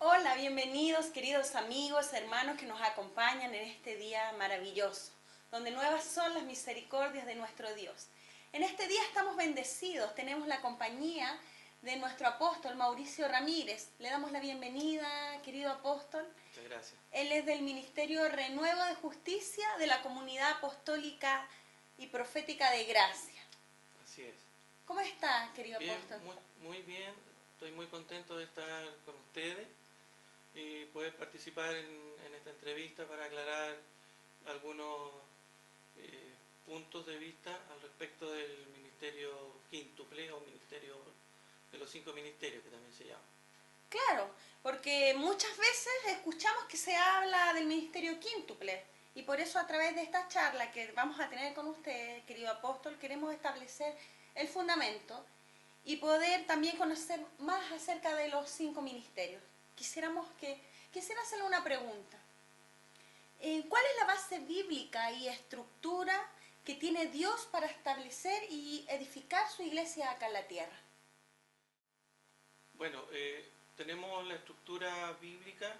Hola, bienvenidos queridos amigos, hermanos que nos acompañan en este día maravilloso, donde nuevas son las misericordias de nuestro Dios. En este día estamos bendecidos, tenemos la compañía de nuestro apóstol Mauricio Ramírez. Le damos la bienvenida, querido apóstol. Muchas gracias. Él es del Ministerio Renuevo de Justicia de la Comunidad Apostólica y Profética de Gracia. Así es. ¿Cómo está, querido Bien, apóstol? muy bien. Estoy muy contento de estar con ustedes y poder participar en esta entrevista para aclarar algunos puntos de vista al respecto del ministerio quíntuple o ministerio de los 5 ministerios, que también se llama. Claro, porque muchas veces escuchamos que se habla del ministerio quíntuple y por eso a través de esta charla que vamos a tener con usted, querido apóstol, queremos establecer el fundamento y poder también conocer más acerca de los 5 ministerios. Quisiera hacerle una pregunta. ¿Cuál es la base bíblica y estructura que tiene Dios para establecer y edificar su iglesia acá en la tierra? Bueno, tenemos la estructura bíblica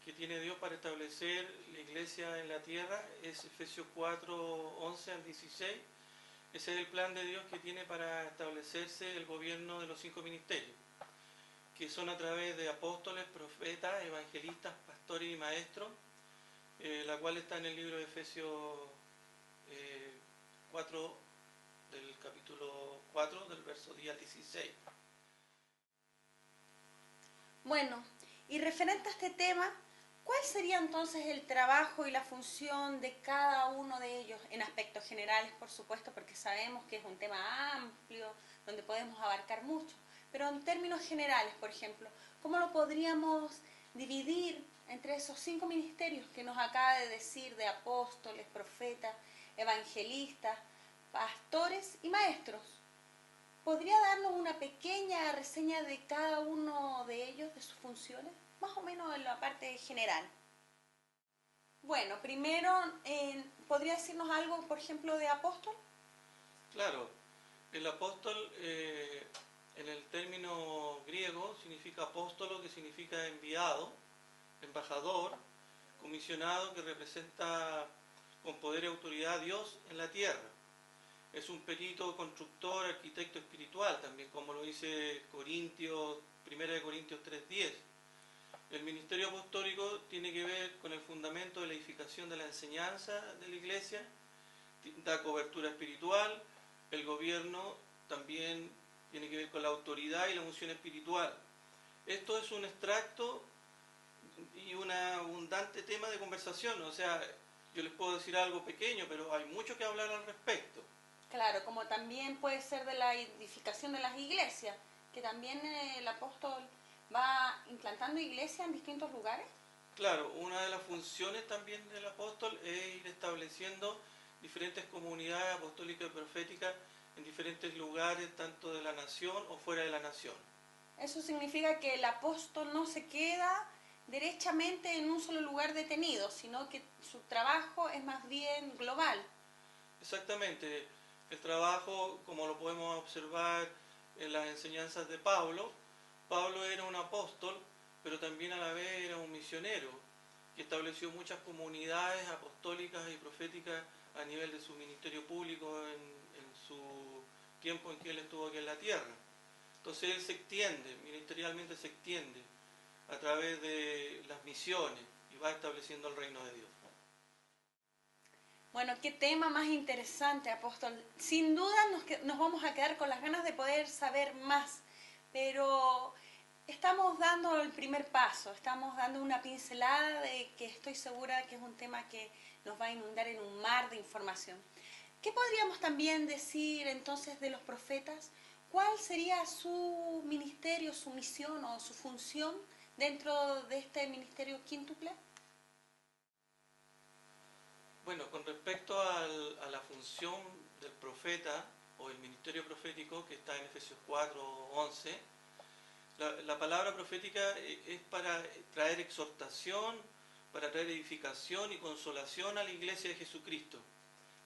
que tiene Dios para establecer la iglesia en la tierra, es Efesios 4, 11 al 16. Ese es el plan de Dios que tiene para establecerse el gobierno de los 5 ministerios, que son a través de apóstoles, profetas, evangelistas, pastores y maestros, la cual está en el libro de Efesios 4, del capítulo 4, del verso 10 al 16. Bueno, y referente a este tema, ¿cuál sería entonces el trabajo y la función de cada uno de ellos en aspectos generales, por supuesto, porque sabemos que es un tema amplio, donde podemos abarcar mucho, pero en términos generales, por ejemplo, ¿cómo lo podríamos dividir entre esos 5 ministerios que nos acaba de decir de apóstoles, profetas, evangelistas, pastores y maestros? ¿Podría darnos una pequeña reseña de cada uno de ellos, de sus funciones? Más o menos en la parte general. Bueno, primero, ¿podría decirnos algo, por ejemplo, de apóstol? Claro, el apóstol en el término griego significa apóstolo, que significa enviado, embajador, comisionado, que representa con poder y autoridad a Dios en la tierra. Es un perito, constructor, arquitecto espiritual, también como lo dice Corintios, 1 Corintios 3:10. El ministerio apostólico tiene que ver con el fundamento de la edificación de la enseñanza de la iglesia, da cobertura espiritual. El gobierno también tiene que ver con la autoridad y la unción espiritual. Esto es un extracto y un abundante tema de conversación, o sea, yo les puedo decir algo pequeño, pero hay mucho que hablar al respecto. Claro, como también puede ser de la edificación de las iglesias, que también el apóstol va implantando iglesias en distintos lugares. Claro, una de las funciones también del apóstol es ir estableciendo diferentes comunidades apostólicas y proféticas en diferentes lugares, tanto de la nación o fuera de la nación. Eso significa que el apóstol no se queda derechamente en un solo lugar detenido, sino que su trabajo es más bien global. Exactamente, el trabajo, como lo podemos observar en las enseñanzas de Pablo, Pablo era un apóstol, pero también a la vez era un misionero, que estableció muchas comunidades apostólicas y proféticas a nivel de su ministerio público en su tiempo en que él estuvo aquí en la tierra. Entonces él se extiende, ministerialmente se extiende a través de las misiones y va estableciendo el reino de Dios. Bueno, qué tema más interesante, apóstol. Sin duda nos vamos a quedar con las ganas de poder saber más, pero estamos dando el primer paso, estamos dando una pincelada de que estoy segura que es un tema que nos va a inundar en un mar de información. ¿Qué podríamos también decir entonces de los profetas? ¿Cuál sería su ministerio, su misión o su función dentro de este ministerio quíntuple? Bueno, con respecto a la función del profeta o el ministerio profético que está en Efesios 4, 11, la palabra profética es para traer exhortación, para traer edificación y consolación a la iglesia de Jesucristo,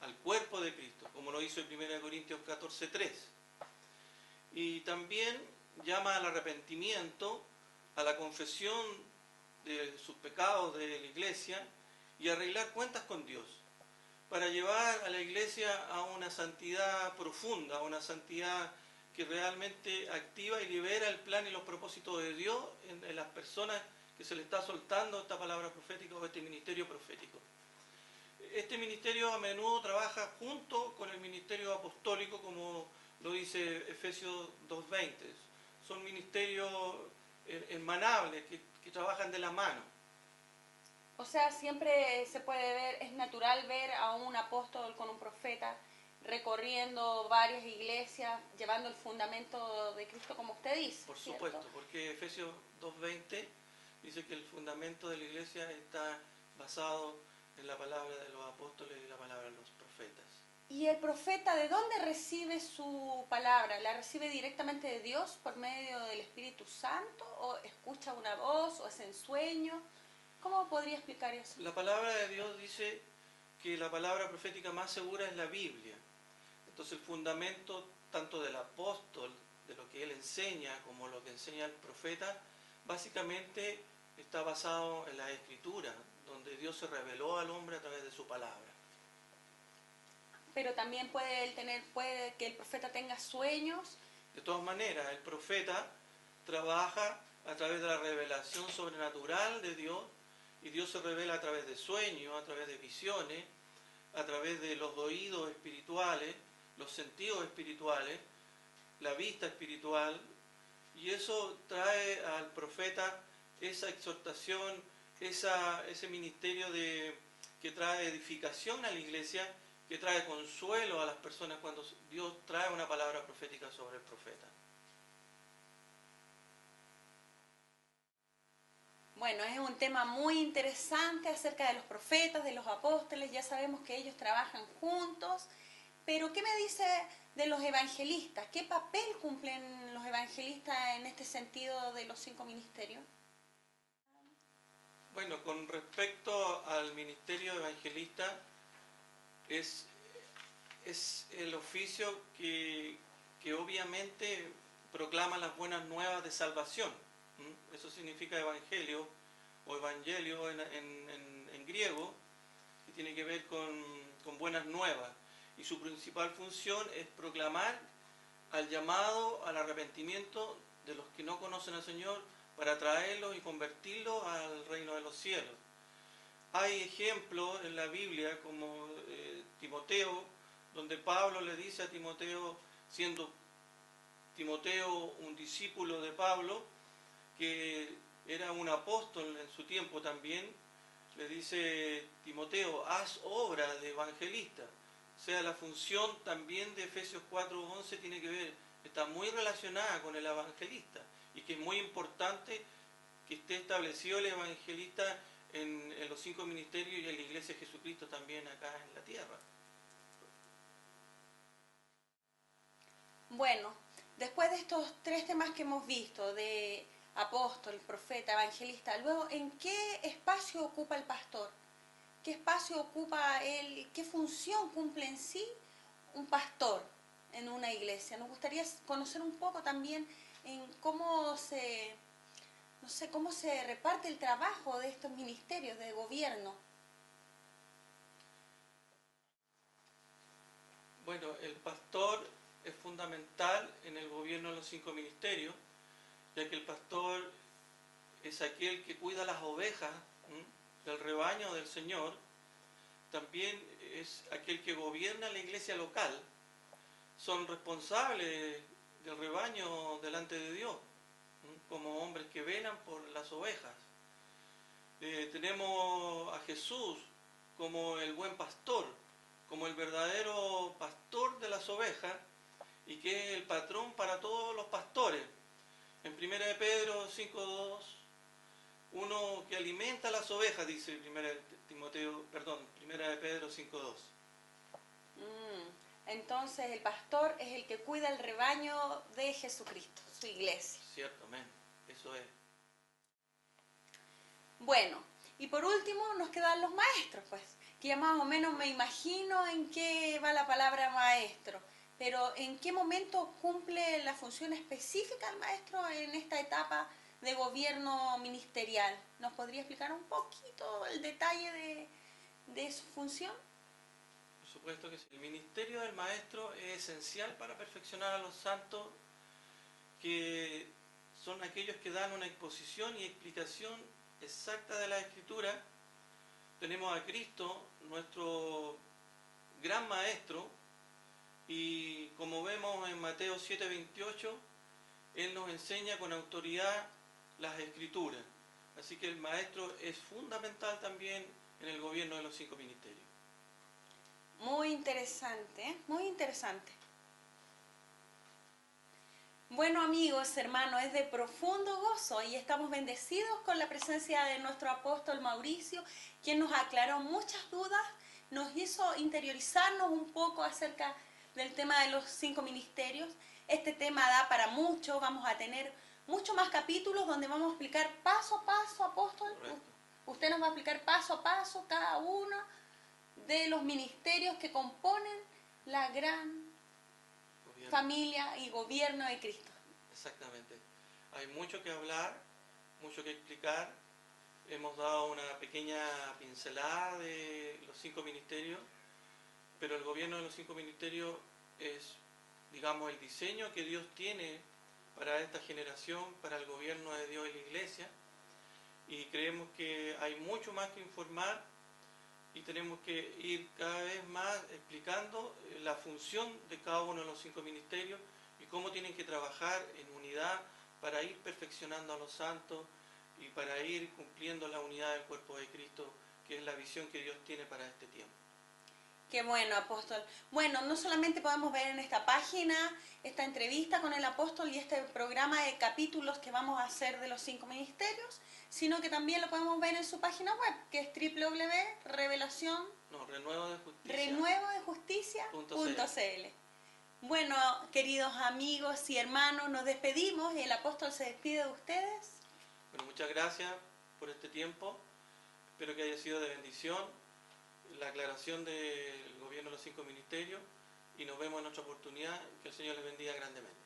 al cuerpo de Cristo, como lo hizo en 1 Corintios 14:3. Y también llama al arrepentimiento, a la confesión de sus pecados de la iglesia y arreglar cuentas con Dios, para llevar a la iglesia a una santidad profunda, a una santidad que realmente activa y libera el plan y los propósitos de Dios en las personas que se le está soltando esta palabra profética o este ministerio profético. Este ministerio a menudo trabaja junto con el ministerio apostólico, como lo dice Efesios 2:20. Son ministerios hermanables que trabajan de la mano. O sea, siempre se puede ver, es natural ver a un apóstol con un profeta recorriendo varias iglesias, llevando el fundamento de Cristo, como usted dice. Por ¿cierto? supuesto, porque Efesios 2:20 dice que el fundamento de la iglesia está basado en la palabra de los apóstoles y la palabra de los profetas. ¿Y el profeta de dónde recibe su palabra? ¿La recibe directamente de Dios por medio del Espíritu Santo? ¿O escucha una voz? ¿O es en sueño? ¿Cómo podría explicar eso? La palabra de Dios dice que la palabra profética más segura es la Biblia. Entonces el fundamento tanto del apóstol, de lo que él enseña, como lo que enseña el profeta, básicamente está basado en la Escritura, donde Dios se reveló al hombre a través de su palabra. Pero también puede que el profeta tenga sueños. De todas maneras, el profeta trabaja a través de la revelación sobrenatural de Dios, y Dios se revela a través de sueños, a través de visiones, a través de los oídos espirituales, los sentidos espirituales, la vista espiritual, y eso trae al profeta esa exhortación, ese ministerio que trae edificación a la iglesia, que trae consuelo a las personas cuando Dios trae una palabra profética sobre el profeta. Bueno, es un tema muy interesante acerca de los profetas, de los apóstoles. Ya sabemos que ellos trabajan juntos. Pero, ¿qué me dice de los evangelistas? ¿Qué papel cumplen los evangelistas en este sentido de los 5 ministerios? Bueno, con respecto al ministerio evangelista, es el oficio que obviamente proclama las buenas nuevas de salvación. Eso significa evangelio o evangelio en griego, que tiene que ver con buenas nuevas. Y su principal función es proclamar al llamado al arrepentimiento de los que no conocen al Señor, para traerlos y convertirlos al reino de los cielos. Hay ejemplos en la Biblia como Timoteo, donde Pablo le dice a Timoteo, siendo Timoteo un discípulo de Pablo, que era un apóstol en su tiempo también, le dice: Timoteo, haz obra de evangelista. O sea, la función también de Efesios 4:11 tiene que ver, está muy relacionada con el evangelista, y que es muy importante que esté establecido el evangelista en los 5 ministerios y en la Iglesia de Jesucristo también acá en la tierra. Bueno, después de estos 3 temas que hemos visto, de apóstol, profeta, evangelista, luego, ¿en qué espacio ocupa el pastor? ¿Qué espacio ocupa él? ¿Qué función cumple en sí un pastor en una iglesia? Nos gustaría conocer un poco también en cómo cómo se reparte el trabajo de estos ministerios de gobierno. Bueno, el pastor es fundamental en el gobierno de los 5 ministerios, ya que el pastor es aquel que cuida las ovejas del rebaño del Señor. También es aquel que gobierna la iglesia local. Son responsables del rebaño delante de Dios, como hombres que velan por las ovejas. Tenemos a Jesús como el buen pastor, como el verdadero pastor de las ovejas, y que es el patrón para todos los pastores. En 1 de Pedro 5:2, uno que alimenta las ovejas, dice 1 de Pedro 5:2. Entonces el pastor es el que cuida el rebaño de Jesucristo, su iglesia. Ciertamente, eso es. Bueno, y por último nos quedan los maestros, pues, que ya más o menos me imagino en qué va la palabra maestro, pero ¿en qué momento cumple la función específica el maestro en esta etapa de gobierno ministerial. ¿Nos podría explicar un poquito el detalle de su función? Por supuesto que sí. El ministerio del maestro es esencial para perfeccionar a los santos, que son aquellos que dan una exposición y explicación exacta de la Escritura. Tenemos a Cristo, nuestro gran maestro, y como vemos en Mateo 7:28, Él nos enseña con autoridad las Escrituras. Así que el maestro es fundamental también en el gobierno de los 5 ministerios. Muy interesante, ¿eh? Muy interesante. Bueno, amigos, hermanos, es de profundo gozo y estamos bendecidos con la presencia de nuestro apóstol Mauricio, quien nos aclaró muchas dudas, nos hizo interiorizarnos un poco acerca del tema de los 5 ministerios. Este tema da para mucho, vamos a tener muchos más capítulos donde vamos a explicar paso a paso, apóstol. Correcto. Usted nos va a explicar paso a paso cada uno de los ministerios que componen la gran Gobierno. familia y gobierno de Cristo. Exactamente. Hay mucho que hablar, mucho que explicar. Hemos dado una pequeña pincelada de los 5 ministerios, pero el gobierno de los 5 ministerios es, digamos, el diseño que Dios tiene para esta generación, para el gobierno de Dios y la Iglesia. Y creemos que hay mucho más que informar y tenemos que ir cada vez más explicando la función de cada uno de los 5 ministerios y cómo tienen que trabajar en unidad para ir perfeccionando a los santos y para ir cumpliendo la unidad del cuerpo de Cristo, que es la visión que Dios tiene para este tiempo. Qué bueno, apóstol. Bueno, no solamente podemos ver en esta página esta entrevista con el apóstol y este programa de capítulos que vamos a hacer de los 5 ministerios, sino que también lo podemos ver en su página web, que es renuevodejusticia.cl. Bueno, queridos amigos y hermanos, nos despedimos y el apóstol se despide de ustedes. Bueno, muchas gracias por este tiempo. Espero que haya sido de bendición la aclaración del gobierno de los 5 ministerios y nos vemos en otra oportunidad. Que el Señor les bendiga grandemente.